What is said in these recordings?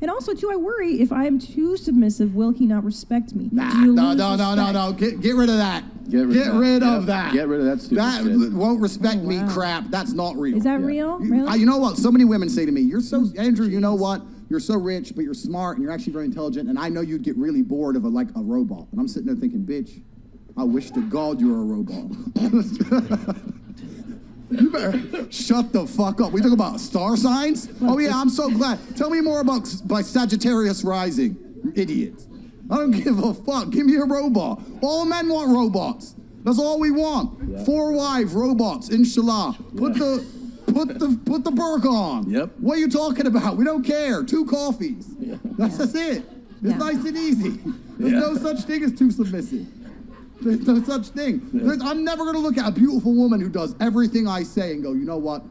And also, too, I worry if I am too submissive, will he not respect me? No. Get rid of that. Get rid of that. Get rid of that stupid That shit. won't respect me crap. That's not real. Is that real? Really? You know what? So many women say to me, Andrew, you know what? You're so rich, but you're smart, and you're actually very intelligent, and I know you'd get really bored of a robot. And I'm sitting there thinking, bitch, I wish to God you were a robot. You better shut the fuck up. We talk about star signs? Oh, yeah, I'm so glad. Tell me more about Sagittarius rising, you idiots. I don't give a fuck. Give me a robot. All men want robots. That's all we want. Yeah. 4 wives, robots, inshallah. Put the burqa on. Yep. What are you talking about? We don't care. 2 coffees. Yeah. That's it. It's nice and easy. There's no such thing as too submissive. There's no such thing. I'm never going to look at a beautiful woman who does everything I say and go, you know what?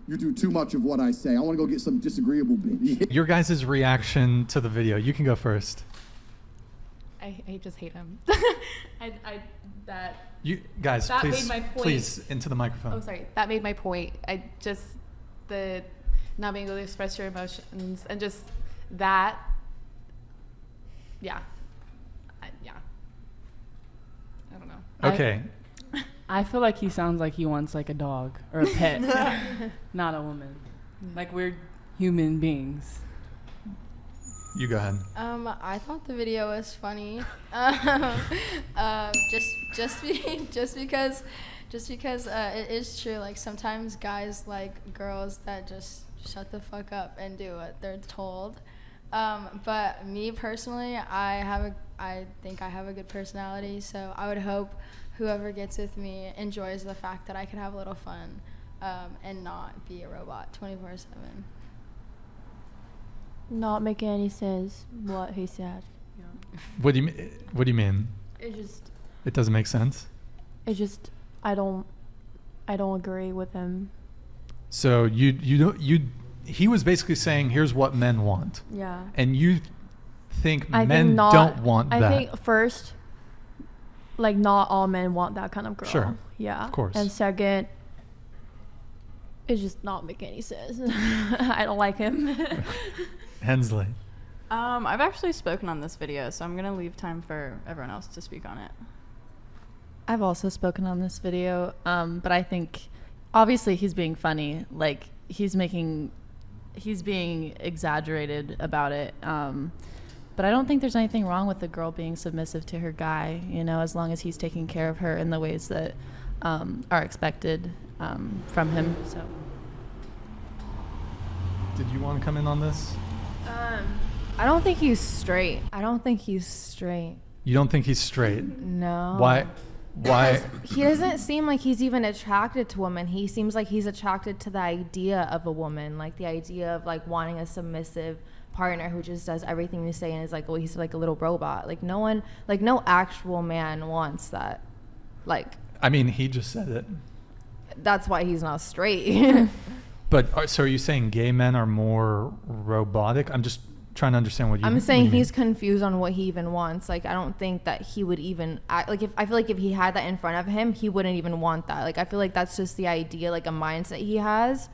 You do too much of what I say. I want to go get some disagreeable bitch. Your guys' reaction to the video. You can go first. I just hate him. You guys, that please, made my point. please, into the microphone. Oh, sorry. That made my point. The not being able to express your emotions and just that. Yeah. I don't know. Okay. I feel like he sounds like he wants like a dog or a pet, not a woman. Like we're human beings. You go ahead. I thought the video was funny. Just because it is true. Like sometimes guys like girls that just shut the fuck up and do what they're told. But me personally, I think I have a good personality, so I would hope whoever gets with me enjoys the fact that I can have a little fun and not be a robot 24/7. Not making any sense what he said. Yeah. What do you mean? It doesn't make sense? I don't agree with him. So he was basically saying, here's what men want. Yeah. And you think men don't want that. I think first, like not all men want that kind of girl. Sure. Yeah. Of course. And second, it's just not making any sense. I don't like him. Hensley. I've actually spoken on this video, so I'm going to leave time for everyone else to speak on it. I've also spoken on this video, but I think obviously he's being funny. Like he's being exaggerated about it. But I don't think there's anything wrong with the girl being submissive to her guy, as long as he's taking care of her in the ways that are expected from him. So. Did you want to come in on this? I don't think he's straight. You don't think he's straight? No. Why? He doesn't seem like he's even attracted to women. He seems like he's attracted to the idea of a woman, like the idea of like wanting a submissive partner who just does everything you say and is like, well, he's like a little robot. Like no actual man wants that. Like. I mean, he just said it. That's why he's not straight. But so are you saying gay men are more robotic? I'm just trying to understand what you mean. I'm saying he's confused on what he even wants. Like, I don't think that he would even act, I feel like if he had that in front of him, he wouldn't even want that. Like, I feel like that's just the idea, like a mindset he has,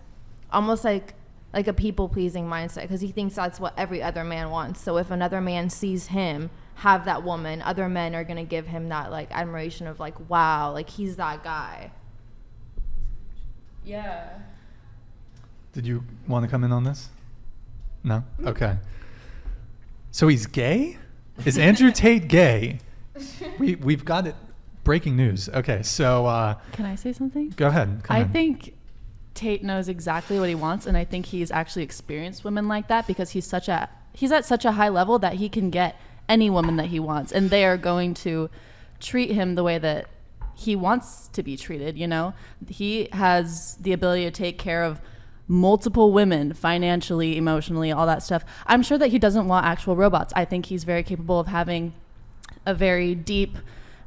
almost like a people-pleasing mindset, because he thinks that's what every other man wants. So if another man sees him have that woman, other men are going to give him that, like, admiration of, like, wow, like, he's that guy. Yeah. Did you want to come in on this? No? Okay. So he's gay? Is Andrew Tate gay? We've got it. Breaking news. Okay, so... Can I say something? Go ahead. I think Tate knows exactly what he wants, and I think he's actually experienced women like that because he's at such a high level that he can get any woman that he wants, and they are going to treat him the way that he wants to be treated, He has the ability to take care of multiple women financially, emotionally, all that stuff. I'm sure that he doesn't want actual robots. I think he's very capable of having a very deep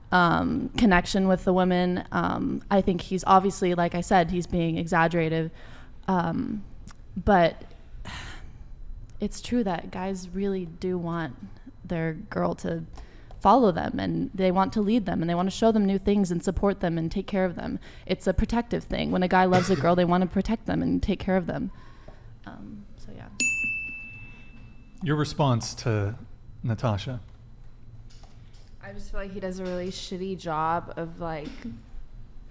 connection with the women. I think he's obviously, like I said, he's being exaggerated. But it's true that guys really do want their girl to follow them, and they want to lead them, and they want to show them new things and support them and take care of them. It's a protective thing. When a guy loves a girl, they want to protect them and take care of them. So yeah. Your response to Natasha. I just feel like he does a really shitty job of like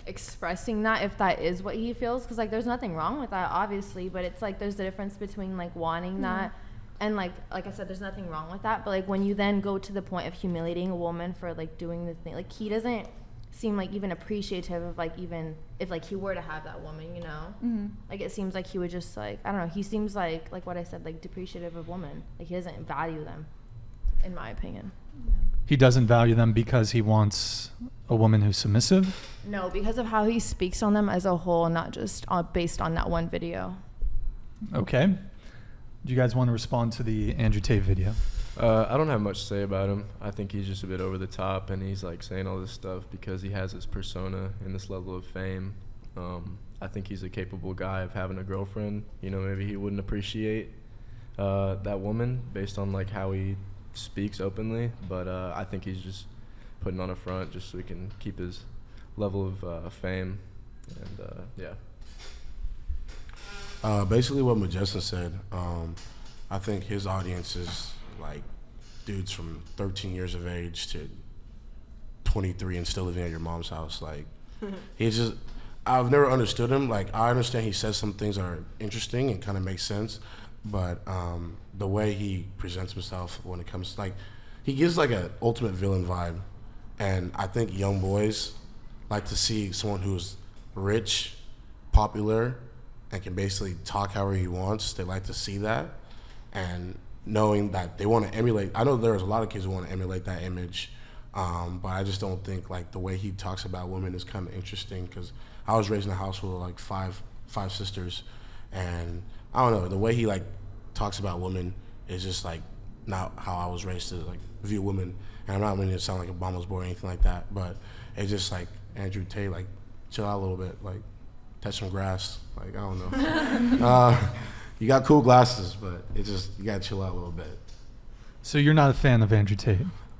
expressing that, if that is what he feels, because like there's nothing wrong with that, obviously, but it's like there's a difference between like wanting that and like I said, there's nothing wrong with that, but like when you then go to the point of humiliating a woman for like doing the thing, like he doesn't seem like even appreciative of like even if like he were to have that woman, you know. Like it seems like he would just like, I don't know, he seems like what I said, like depreciative of women, like he doesn't value them, in my opinion. He doesn't value them because he wants a woman who's submissive? No, because of how he speaks on them as a whole, not just based on that one video. Okay. Do you guys want to respond to the Andrew Tate video? I don't have much to say about him. I think he's just a bit over the top, and he's like saying all this stuff because he has this persona and this level of fame. I think he's a capable guy of having a girlfriend. You know, maybe he wouldn't appreciate that woman based on like how he speaks openly, but I think he's just putting on a front just so he can keep his level of fame, and yeah. Basically what Majestin said, I think his audience is like dudes from 13 years of age to 23 and still living at your mom's house. Like, he's just, I've never understood him. Like, I understand he says some things are interesting and kind of make sense, but the way he presents himself when it comes, like, he gives like an ultimate villain vibe. And I think young boys like to see someone who's rich, popular, and can basically talk however he wants. They like to see that, and knowing that they want to emulate. I know there's a lot of kids who want to emulate that image, but I just don't think like the way he talks about women is kind of interesting, because I was raised in a household of like five sisters, and I don't know, the way he like talks about women is just like not how I was raised to like view women. And I'm not meaning to sound like a mama's boy or anything like that, but it's just like Andrew Tate, like chill out a little bit, like touch some grass, like I don't know. You got cool glasses, but it just, you gotta chill out a little bit. So you're not a fan of Andrew Tate?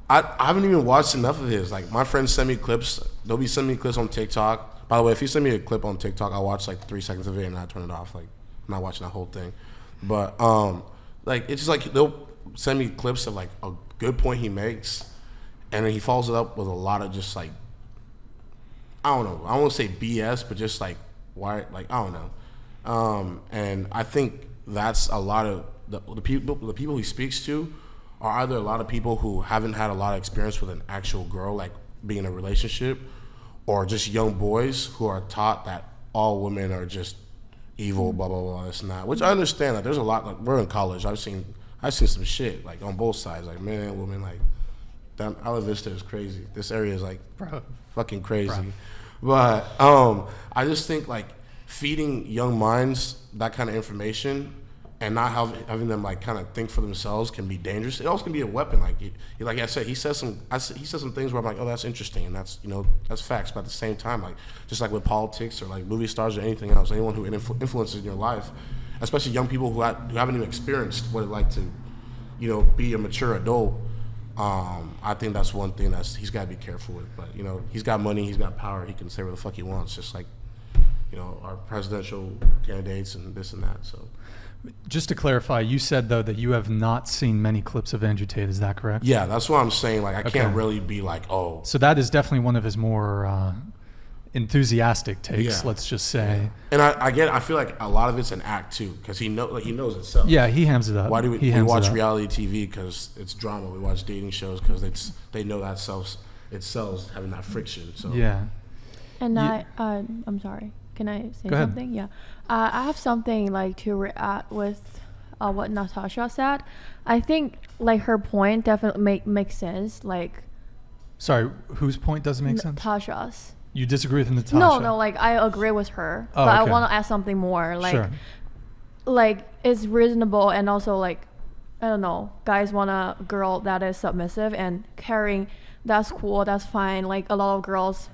I haven't even watched enough of his. Like, my friends send me clips. They'll be sending me clips on TikTok. By the way, if you send me a clip on TikTok, I'll watch like 3 seconds of it and I turn it off. Like, I'm not watching that whole thing. But like, it's just like they'll send me clips of like a good point he makes, and then he follows it up with a lot of just like, I don't know, I won't say BS, but just like, why, like, I don't know. And I think that's a lot of the people he speaks to are either a lot of people who haven't had a lot of experience with an actual girl, like being in a relationship, or just young boys who are taught that all women are just evil, blah blah blah, this and that. Which I understand. Like, there's a lot. Like, we're in college. I've seen some shit like on both sides, like men and women. Like, down Ala Vista is crazy. This area is like fucking crazy. But I just think like feeding young minds that kind of information and not having them like kind of think for themselves can be dangerous. It also can be a weapon. Like, like I said, he says some things where I'm like, oh, that's interesting, and that's, you know, that's facts. But at the same time, like, just like with politics or like movie stars or anything else, anyone who influences in your life, especially young people who haven't even experienced what it's like to, you know, be a mature adult. I think that's one thing he's got to be careful with. But, you know, he's got money, he's got power, he can say what the fuck he wants, just like, you know, our presidential candidates and this and that. So, just to clarify, you said though that you have not seen many clips of Andrew Tate. Is that correct? Yeah, that's what I'm saying. Like, I can't really be like, oh. So that is definitely one of his more enthusiastic takes. Let's just say. And I feel like a lot of it's an act too, because he knows itself. Yeah, he hams it up. Why do we watch reality TV? Because it's drama. We watch dating shows because they know that it sells having that friction. So yeah. And I'm sorry. Can I say Go ahead. something? Yeah. I have something like to react with what Natasha said. I think like her point definitely makes sense. Like, sorry, whose point doesn't make sense? Natasha's. You disagree with Natasha? No, like I agree with her, but okay. I want to add something more. Like, sure. Like it's reasonable, and also like, I don't know, guys want a girl that is submissive and caring. That's cool. That's fine. Like a lot of girls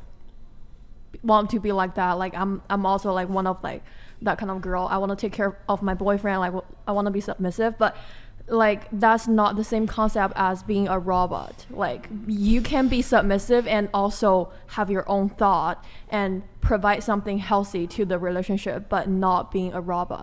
want to be like that. Like I'm also like one of like that kind of girl. I want to take care of my boyfriend. Like I want to be submissive, but like that's not the same concept as being a robot. Like you can be submissive and also have your own thought and provide something healthy to the relationship, but not being a robot.